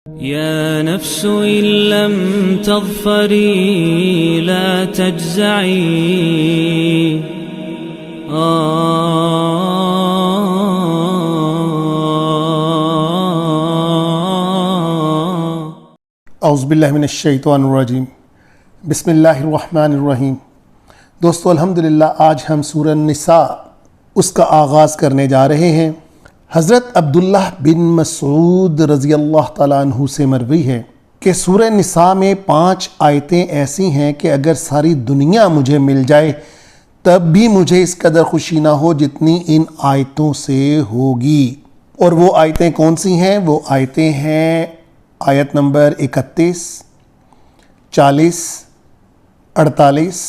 يا نفس إن لم تظفري لا تجزعي اعوذ باللہ من الشیطان الرجیم بسم اللہ الرحمن الرحیم۔ دوستو الحمدللہ آج ہم سورہ النساء اس کا آغاز کرنے جا رہے ہیں۔ حضرت عبداللہ بن مسعود رضی اللہ تعالیٰ عنہ سے مروی ہے کہ سورہ النساء میں 5 آیتیں ایسی ہیں کہ اگر ساری دنیا مجھے مل جائے تب بھی مجھے اس قدر خوشی نہ ہو جتنی ان آیتوں سے ہوگی۔ اور وہ آیتیں کون سی ہیں؟ وہ آیتیں ہیں آیت نمبر 31، 40، 48،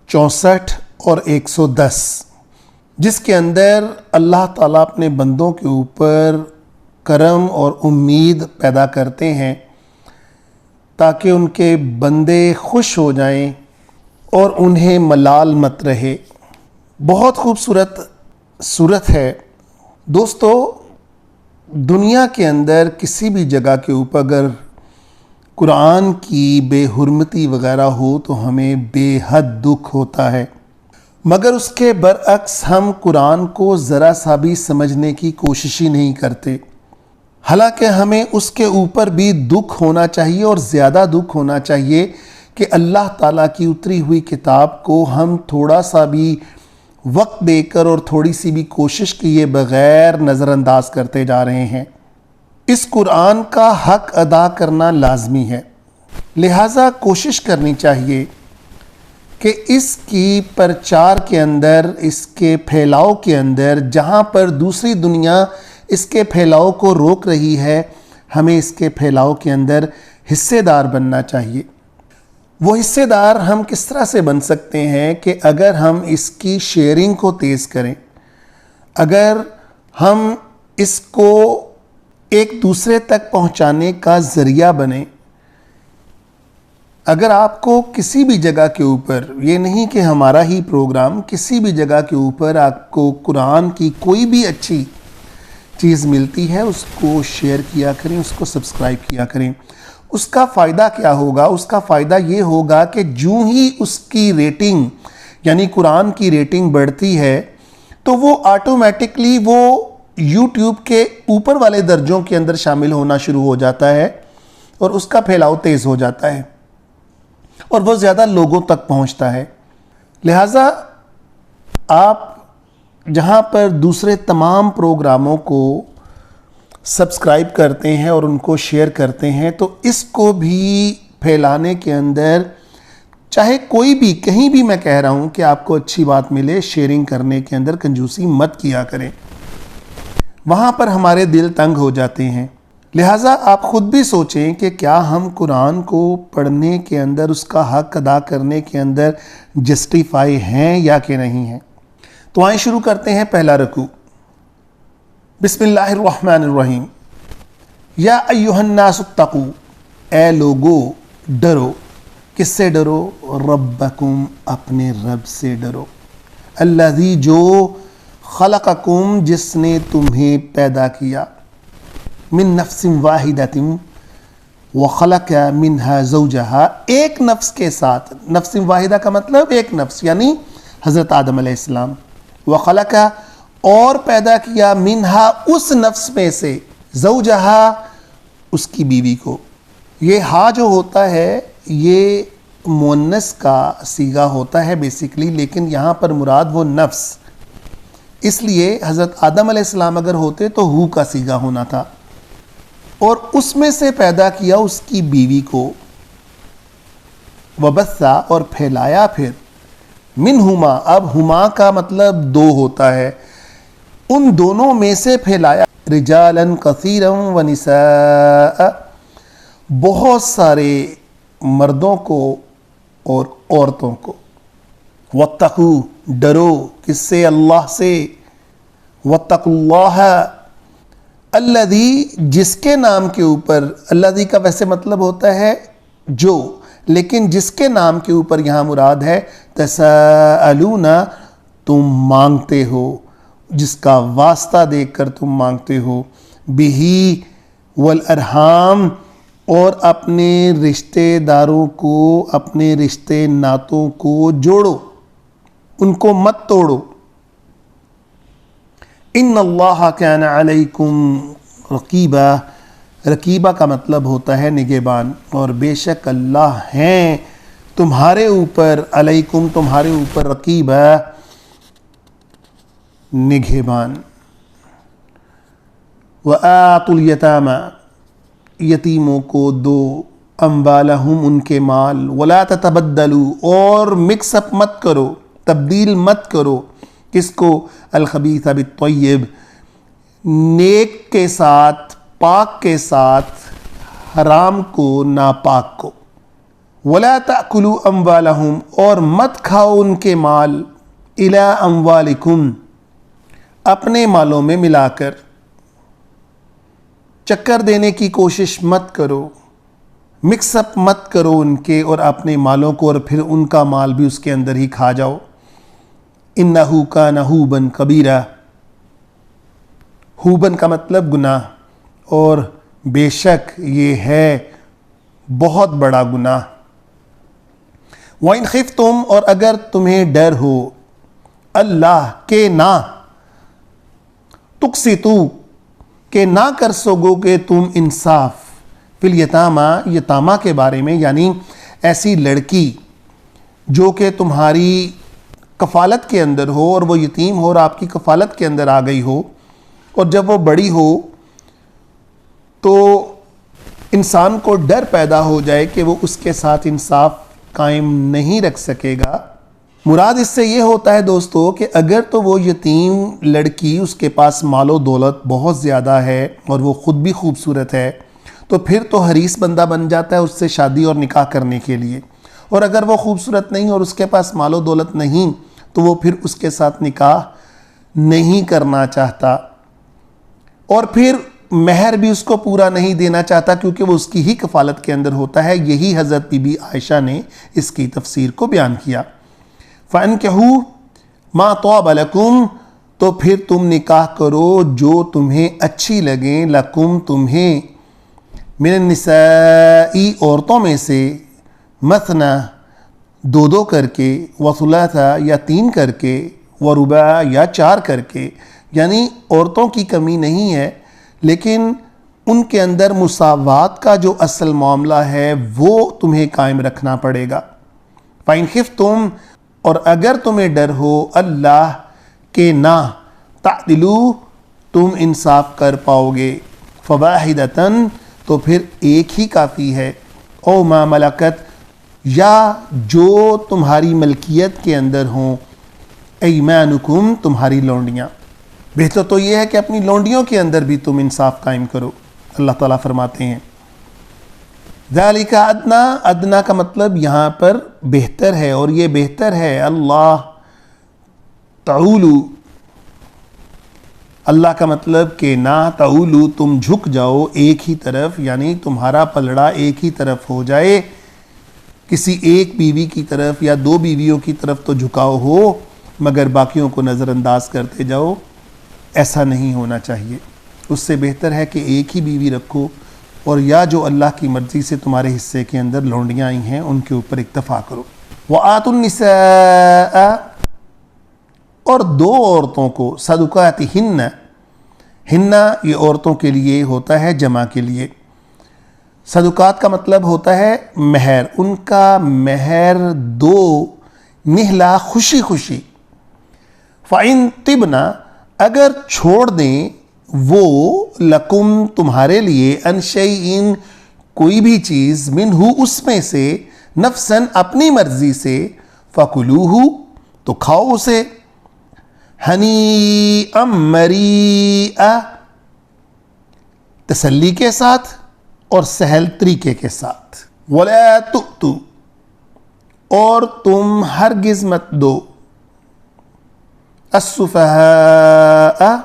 64 اور 110، جس کے اندر اللہ تعالیٰ اپنے بندوں کے اوپر کرم اور امید پیدا کرتے ہیں تاکہ ان کے بندے خوش ہو جائیں اور انہیں ملال مت رہے۔ بہت خوبصورت صورت ہے۔ دوستو دنیا کے اندر کسی بھی جگہ کے اوپر اگر قرآن کی بے حرمتی وغیرہ ہو تو ہمیں بے حد دکھ ہوتا ہے، مگر اس کے برعکس ہم قرآن کو ذرا سا بھی سمجھنے کی کوشش ہی نہیں کرتے۔ حالانکہ ہمیں اس کے اوپر بھی دکھ ہونا چاہیے اور زیادہ دکھ ہونا چاہیے کہ اللہ تعالیٰ کی اتری ہوئی کتاب کو ہم تھوڑا سا بھی وقت دے کر اور تھوڑی سی بھی کوشش کیے بغیر نظر انداز کرتے جا رہے ہیں۔ اس قرآن کا حق ادا کرنا لازمی ہے، لہٰذا کوشش کرنی چاہیے کہ اس کی پرچار کے اندر، اس کے پھیلاؤ کے اندر، جہاں پر دوسری دنیا اس کے پھیلاؤ کو روک رہی ہے، ہمیں اس کے پھیلاؤ کے اندر حصے دار بننا چاہیے۔ وہ حصے دار ہم کس طرح سے بن سکتے ہیں کہ اگر ہم اس کی شیئرنگ کو تیز کریں، اگر ہم اس کو ایک دوسرے تک پہنچانے کا ذریعہ بنیں۔ اگر آپ کو کسی بھی جگہ کے اوپر، یہ نہیں کہ ہمارا ہی پروگرام، کسی بھی جگہ کے اوپر آپ کو قرآن کی کوئی بھی اچھی چیز ملتی ہے اس کو شیئر کیا کریں، اس کو سبسکرائب کیا کریں۔ اس کا فائدہ کیا ہوگا؟ اس کا فائدہ یہ ہوگا کہ جو ہی اس کی ریٹنگ یعنی قرآن کی ریٹنگ بڑھتی ہے تو وہ آٹومیٹکلی وہ یوٹیوب کے اوپر والے درجوں کے اندر شامل ہونا شروع ہو جاتا ہے اور اس کا پھیلاؤ تیز ہو جاتا ہے اور وہ زیادہ لوگوں تک پہنچتا ہے۔ لہٰذا آپ جہاں پر دوسرے تمام پروگراموں کو سبسکرائب کرتے ہیں اور ان کو شیئر کرتے ہیں تو اس کو بھی پھیلانے کے اندر، چاہے کوئی بھی کہیں بھی، میں کہہ رہا ہوں کہ آپ کو اچھی بات ملے، شیئرنگ کرنے کے اندر کنجوسی مت کیا کریں، وہاں پر ہمارے دل تنگ ہو جاتے ہیں۔ لہٰذا آپ خود بھی سوچیں کہ کیا ہم قرآن کو پڑھنے کے اندر، اس کا حق ادا کرنے کے اندر جسٹیفائی ہیں یا کہ نہیں ہیں۔ تو آئیں شروع کرتے ہیں پہلا رکوع۔ بسم اللہ الرحمن الرحیم۔ یا ایہا الناس اتقوا، اے لوگو ڈرو۔ کس سے ڈرو؟ ربکم، اپنے رب سے ڈرو۔ الذی، جو خلقکم، جس نے تمہیں پیدا کیا، من نفس واحدۃ وخلق منہا زوجہا، ایک نفس کے ساتھ، نفس واحدہ کا مطلب ایک نفس یعنی حضرت آدم علیہ السلام، وخلق، اور پیدا کیا، منہا، اس نفس میں سے، زوجہا، اس کی بیوی کو۔ یہ ہا جو ہوتا ہے یہ مؤنث کا صیغہ ہوتا ہے بیسیکلی، لیکن یہاں پر مراد وہ نفس، اس لیے حضرت آدم علیہ السلام اگر ہوتے تو ہو کا صیغہ ہونا تھا، اور اس میں سے پیدا کیا اس کی بیوی کو، وبثا، اور پھیلایا پھر، منہما، اب ہما کا مطلب دو ہوتا ہے، ان دونوں میں سے پھیلایا، رجالا کثیرا ونساء، بہت سارے مردوں کو اور عورتوں کو، واتقوا، ڈرو، کس سے؟ اللہ سے، واتقوا اللہ، الذی، جس کے نام کے اوپر، الذی کا ویسے مطلب ہوتا ہے جو، لیکن جس کے نام کے اوپر یہاں مراد ہے تساءلون، تم مانگتے ہو، جس کا واسطہ دے کر تم مانگتے ہو، بہی، والارحام، اور اپنے رشتہ داروں کو، اپنے رشتے ناتوں کو جوڑو، ان کو مت توڑو۔ ان اللہ کان علیکم رقیبا، رقیبہ کا مطلب ہوتا ہے نگہبان، اور بے شک اللہ ہیں تمہارے اوپر، علیکم تمہارے اوپر، رقیبہ نگہبان۔ وآتوا الیتامی، یتیموں کو دو، اموالہم ان کے مال، ولا تتبدلوا، اور مکس اپ مت کرو، تبدیل مت کرو، کس کو؟ الخبیث بالطیب، نیک کے ساتھ، پاک کے ساتھ، حرام کو ناپاک کو۔ ولا تأکلوا اموالہم، اور مت کھاؤ ان کے مال، الی اموالکم، اپنے مالوں میں ملا کر، چکر دینے کی کوشش مت کرو، مکس اپ مت کرو ان کے اور اپنے مالوں کو، اور پھر ان کا مال بھی اس کے اندر ہی کھا جاؤ۔ انہو کان حوبا کبیرا، حوبن کا مطلب گناہ، اور بے شک یہ ہے بہت بڑا گناہ۔ وَإِنْ خِفْتُمْ، اور اگر تمہیں ڈر ہو، اللہ کے نہ، تقسطوا، کہ نہ کر سکو گے تم انصاف، فی الیتامی، یتامہ کے بارے میں، یعنی ایسی لڑکی جو کہ تمہاری کفالت کے اندر ہو، اور وہ یتیم ہو اور آپ کی کفالت کے اندر آ گئی ہو، اور جب وہ بڑی ہو تو انسان کو ڈر پیدا ہو جائے کہ وہ اس کے ساتھ انصاف قائم نہیں رکھ سکے گا۔ مراد اس سے یہ ہوتا ہے دوستو کہ اگر تو وہ یتیم لڑکی، اس کے پاس مال و دولت بہت زیادہ ہے اور وہ خود بھی خوبصورت ہے، تو پھر تو حریص بندہ بن جاتا ہے اس سے شادی اور نکاح کرنے کے لیے، اور اگر وہ خوبصورت نہیں اور اس کے پاس مال و دولت نہیں تو وہ پھر اس کے ساتھ نکاح نہیں کرنا چاہتا، اور پھر مہر بھی اس کو پورا نہیں دینا چاہتا کیونکہ وہ اس کی ہی کفالت کے اندر ہوتا ہے۔ یہی حضرت بی بی عائشہ نے اس کی تفسیر کو بیان کیا۔ فَأَنْكِحُوا مَا طَابَ لَكُمْ، تو پھر تم نکاح کرو جو تمہیں اچھی لگیں، لکم تمہیں، من النساء عورتوں میں سے، مثنى دو دو کر کے، وثلاثا یا تین کر کے، ورباع یا چار کر کے، یعنی عورتوں کی کمی نہیں ہے لیکن ان کے اندر مساوات کا جو اصل معاملہ ہے وہ تمہیں قائم رکھنا پڑے گا۔ فَإِنْ خِفْتُمْ، اور اگر تمہیں ڈر ہو، اللہ کے نہ، تعدلوا، تم انصاف کر پاؤ گے، فواحدۃ، تو پھر ایک ہی کافی ہے، او ما ملکت، یا جو تمہاری ملکیت کے اندر ہوں، ایمانکم، تمہاری لونڈیاں۔ بہتر تو یہ ہے کہ اپنی لونڈیوں کے اندر بھی تم انصاف قائم کرو۔ اللہ تعالیٰ فرماتے ہیں ذالک ادنا، ادنا کا مطلب یہاں پر بہتر ہے، اور یہ بہتر ہے اللہ تعولو، اللہ کا مطلب کہ نہ تعولو، تم جھک جاؤ ایک ہی طرف، یعنی تمہارا پلڑا ایک ہی طرف ہو جائے، کسی ایک بیوی کی طرف یا دو بیویوں کی طرف تو جھکاؤ ہو مگر باقیوں کو نظر انداز کرتے جاؤ، ایسا نہیں ہونا چاہیے۔ اس سے بہتر ہے کہ ایک ہی بیوی رکھو، اور یا جو اللہ کی مرضی سے تمہارے حصے کے اندر لونڈیاں آئی ہیں ان کے اوپر اکتفا کرو۔ وَآتُوا النِّسَاءَ، اور دو عورتوں کو، صدقاتہن، ہن یہ عورتوں کے لیے ہوتا ہے جمع کے لیے، صدقات کا مطلب ہوتا ہے مہر، ان کا مہر دو، نہلا خوشی خوشی، فَإِن طِبْنَ، اگر چھوڑ دیں وہ، لکم تمہارے لیے، ان شیئن کوئی بھی چیز، منہ اس میں سے، نفساً اپنی مرضی سے، فَكُلُوهُ تو کھاؤ اسے، ہنیئا مریئا، تسلی کے ساتھ اور سہل طریقے کے ساتھ، وَلَا تُؤْتُوا، اور تم ہرگز مت دو، السفہاء،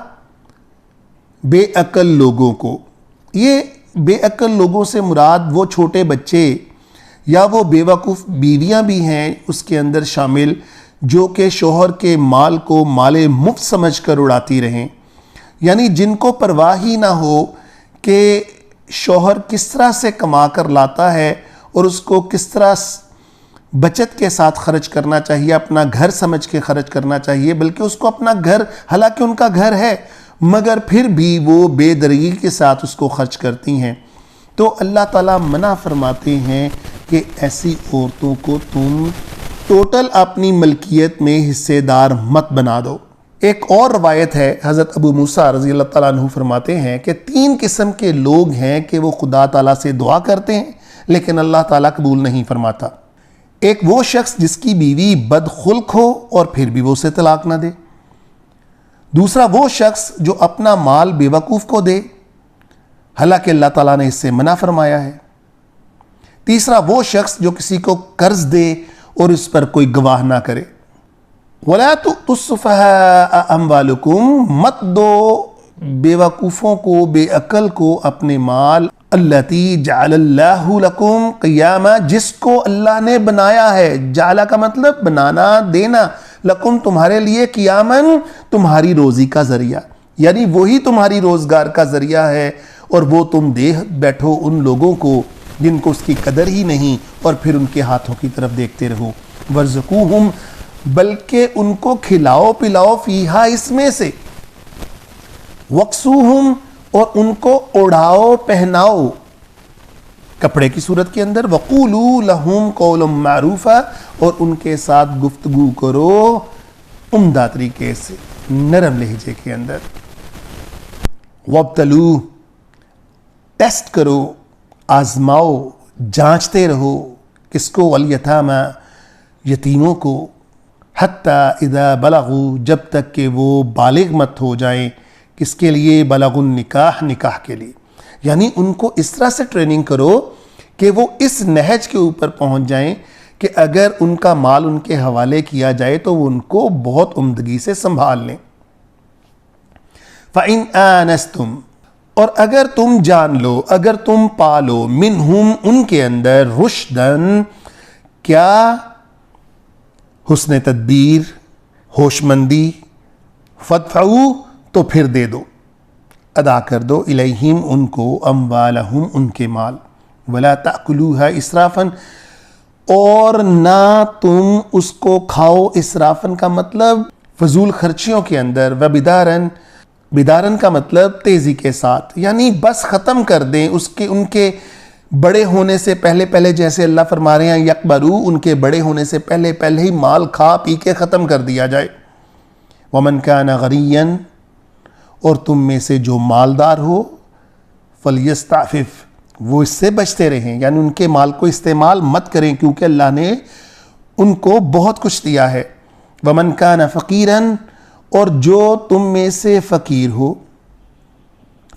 بے عقل لوگوں کو۔ یہ بے عقل لوگوں سے مراد وہ چھوٹے بچے یا وہ بے وقوف بیویاں بھی ہیں اس کے اندر شامل، جو کہ شوہر کے مال کو مال مفت سمجھ کر اڑاتی رہیں، یعنی جن کو پرواہ ہی نہ ہو کہ شوہر کس طرح سے کما کر لاتا ہے اور اس کو کس طرح بچت کے ساتھ خرچ کرنا چاہیے، اپنا گھر سمجھ کے خرچ کرنا چاہیے، بلکہ اس کو اپنا گھر، حالانکہ ان کا گھر ہے مگر پھر بھی وہ بے دریغی کے ساتھ اس کو خرچ کرتی ہیں، تو اللہ تعالیٰ منع فرماتے ہیں کہ ایسی عورتوں کو تم ٹوٹل اپنی ملکیت میں حصے دار مت بنا دو۔ ایک اور روایت ہے، حضرت ابو موسیٰ رضی اللہ تعالیٰ عنہ فرماتے ہیں کہ 3 قسم کے لوگ ہیں کہ وہ خدا تعالیٰ سے دعا کرتے ہیں لیکن اللہ تعالیٰ قبول نہیں فرماتا۔ ایک وہ شخص جس کی بیوی بد خلق ہو اور پھر بھی وہ اسے طلاق نہ دے۔ دوسرا وہ شخص جو اپنا مال بے وقوف کو دے حالانکہ اللہ تعالیٰ نے اس سے منع فرمایا ہے۔ تیسرا وہ شخص جو کسی کو قرض دے اور اس پر کوئی گواہ نہ کرے۔ وَلَا تُؤْتُوا السُّفَهَاءَ أَمْوَالَكُمْ، مت دو بے وقوفوں کو، بے عقل کو اپنے مال، الَّتِي جَعَلَ اللَّهُ لَكُمْ قِيَامًا، جس کو اللہ نے بنایا ہے۔ جعلہ کا مطلب بنانا، دینا، لکم تمہارے لیے، قیاماً تمہاری روزی کا ذریعہ، یعنی وہی تمہاری روزگار کا ذریعہ ہے، اور وہ تم دے بیٹھو ان لوگوں کو جن کو اس کی قدر ہی نہیں، اور پھر ان کے ہاتھوں کی طرف دیکھتے رہو۔ وَارْزُقُوهُمْ، بلکہ ان کو کھلاؤ پلاؤ، فیہا، اس میں سے، وَاقْسُوهُمْ، اور ان کو اڑاؤ پہناؤ کپڑے کی صورت کے اندر، وَقُولُوا لَهُمْ قَوْلًا مَعْرُوفًا، اور ان کے ساتھ گفتگو کرو عمدہ طریقے سے، نرم لہجے کے اندر۔ وَابْتَلُوا، ٹیسٹ کرو، آزماؤ، جانچتے رہو، کس کو؟ وَالْيَتَامَى، یتیموں کو، حَتَّى إِذَا بَلَغُوا، جب تک کہ وہ بالغ مت ہو جائیں، کس کے لیے؟ بلغ النکاح، نکاح کے لیے، یعنی ان کو اس طرح سے ٹریننگ کرو کہ وہ اس نہج کے اوپر پہنچ جائیں کہ اگر ان کا مال ان کے حوالے کیا جائے تو وہ ان کو بہت عمدگی سے سنبھال لیں۔ فَإِنْ آنَسْتُمْ، اور اگر تم جان لو، اگر تم پالو، منہم، ان کے اندر، رشدن، کیا؟ حسن تدبیر، ہوش مندی، فَادْفَعُوا، تو پھر دے دو، ادا کر دو، الیہم، ان کو، اموالہم، ان کے مال، ولا تأکلوها اسرافاً، اور نہ تم اس کو کھاؤ، اسرافاً کا مطلب فضول خرچیوں کے اندر، وبدارن، بدارن کا مطلب تیزی کے ساتھ، یعنی بس ختم کر دیں ان کے بڑے ہونے سے پہلے، جیسے اللہ فرما رہے ہیں یکبرو، ان کے بڑے ہونے سے پہلے ہی مال کھا پی کے ختم کر دیا جائے۔ ومن کان غنیا، اور تم میں سے جو مالدار ہو، فلیستعفف، وہ اس سے بچتے رہیں، یعنی ان کے مال کو استعمال مت کریں کیونکہ اللہ نے ان کو بہت کچھ دیا ہے۔ ومن کان فقیرا، اور جو تم میں سے فقیر ہو،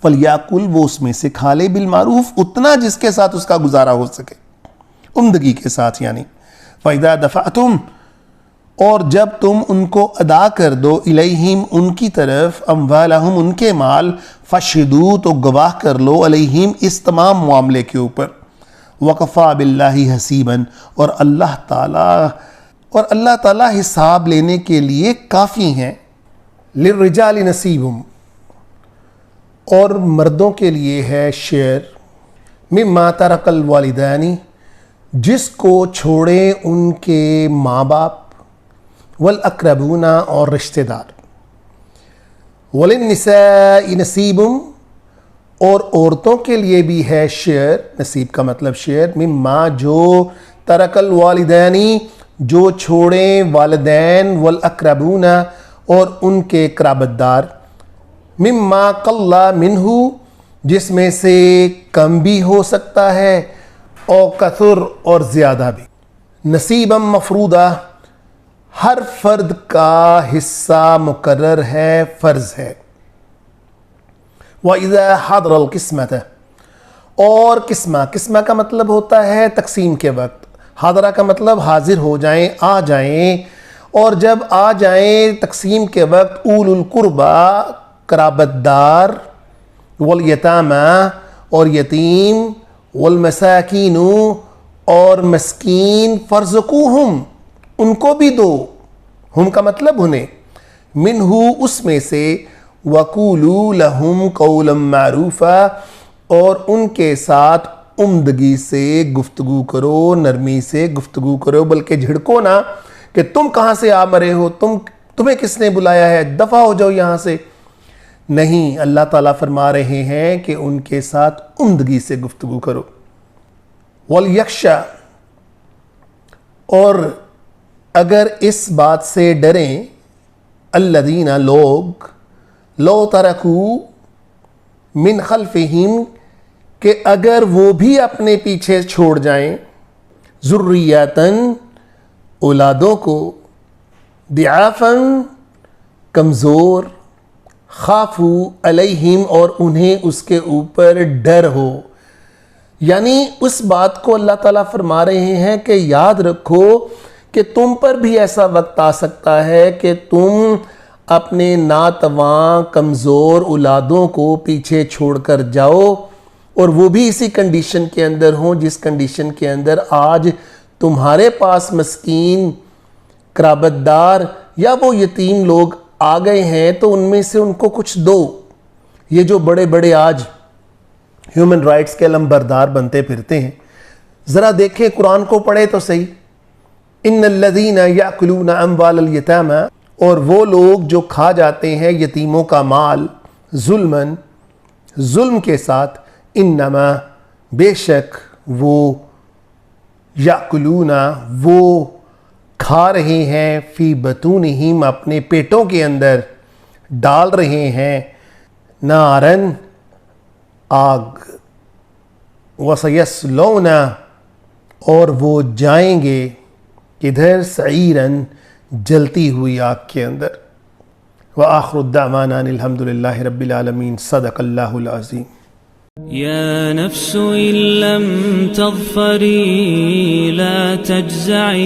فلیاکل، وہ اس میں سے کھا لے، بالمعروف، اتنا جس کے ساتھ اس کا گزارا ہو سکے، عمدگی کے ساتھ یعنی۔ فَإِذَا دَفَعْتُمْ، اور جب تم ان کو ادا کر دو، الیہم، ان کی طرف، اموالہم، ان کے مال، فَاشْهِدُوا، تو گواہ کر لو، علیہم، اس تمام معاملے کے اوپر، وَكَفَى بِاللَّهِ حَسِيبًا، اور اللہ تعالیٰ حساب لینے کے لیے کافی ہیں۔ لِلرِّجَالِ نَصِيبٌ، اور مردوں کے لیے ہے شیئر، مِمَّا تَرَكَ الْوَالِدَانِ، جس کو چھوڑیں ان کے ماں باپ، والاقربون، اور رشتہ دار، وللنساء نصیب، اور عورتوں کے لیے بھی ہے شیئر، نصیب کا مطلب شیئر، مما، جو ترک الوالدین، جو چھوڑیں والدین، والاقربون، اور ان کے قرابت دار، مما قل منہ، جس میں سے کم بھی ہو سکتا ہے، او کثر، اور زیادہ بھی، نصیبا مفروضہ، ہر فرد کا حصہ مقرر ہے، فرض ہے۔ وَإِذَا حَضَرَ الْقِسْمَةَ، اور قسمہ کا مطلب ہوتا ہے تقسیم کے وقت، حاضرہ کا مطلب حاضر ہو جائیں، آ جائیں، اور جب آ جائیں تقسیم کے وقت، اولو القربہ، قرابت دار، والیتامى، اور یتیم، والمساکین، اور مسکین، فارزقوہم، ان کو بھی دو، ہم کا مطلب انہیں، منہ، اس میں سے، وقولوا لہم قولا معروفا، اور ان کے ساتھ عمدگی سے گفتگو کرو، نرمی سے گفتگو کرو، بلکہ جھڑکو نہ کہ تم کہاں سے آ مرے ہو، تمہیں کس نے بلایا ہے، دفع ہو جاؤ یہاں سے۔ نہیں، اللہ تعالیٰ فرما رہے ہیں کہ ان کے ساتھ عمدگی سے گفتگو کرو۔ وَلْيَخْشَى، اور اگر اس بات سے ڈریں الذین لوگ لو ترکو من خلفہم، کہ اگر وہ بھی اپنے پیچھے چھوڑ جائیں ذریاتن اولادوں کو، ضعافاً کمزور، خافو علیہم اور انہیں اس کے اوپر ڈر ہو۔ یعنی اس بات کو اللہ تعالیٰ فرما رہے ہیں کہ یاد رکھو کہ تم پر بھی ایسا وقت آ سکتا ہے کہ تم اپنے ناتواں کمزور اولادوں کو پیچھے چھوڑ کر جاؤ، اور وہ بھی اسی کنڈیشن کے اندر ہوں جس کنڈیشن کے اندر آج تمہارے پاس مسکین قرابت دار یا وہ یتیم لوگ آ گئے ہیں، تو ان میں سے ان کو کچھ دو۔ یہ جو بڑے بڑے آج ہیومن رائٹس کے علمبردار بنتے پھرتے ہیں، ذرا دیکھیں قرآن کو پڑھے تو صحیح۔ ان الذین یاکلون اموال الیتامی، اور وہ لوگ جو کھا جاتے ہیں یتیموں کا مال، ظلماً، ظلم کے ساتھ، انما، بے شک وہ، یاکلون، وہ کھا رہے ہیں، فی بطونہم، اپنے پیٹوں کے اندر ڈال رہے ہیں، نارن، آگ، وسیصلون، اور وہ جائیں گے کدھر، سعیراً، جلتی ہوئی آگ کے اندر۔ وآخر الدعوانا ان الحمد للہ رب العالمین۔ صدق اللہ العظیم۔ يا نفس إن لم تظفري لا تجزعي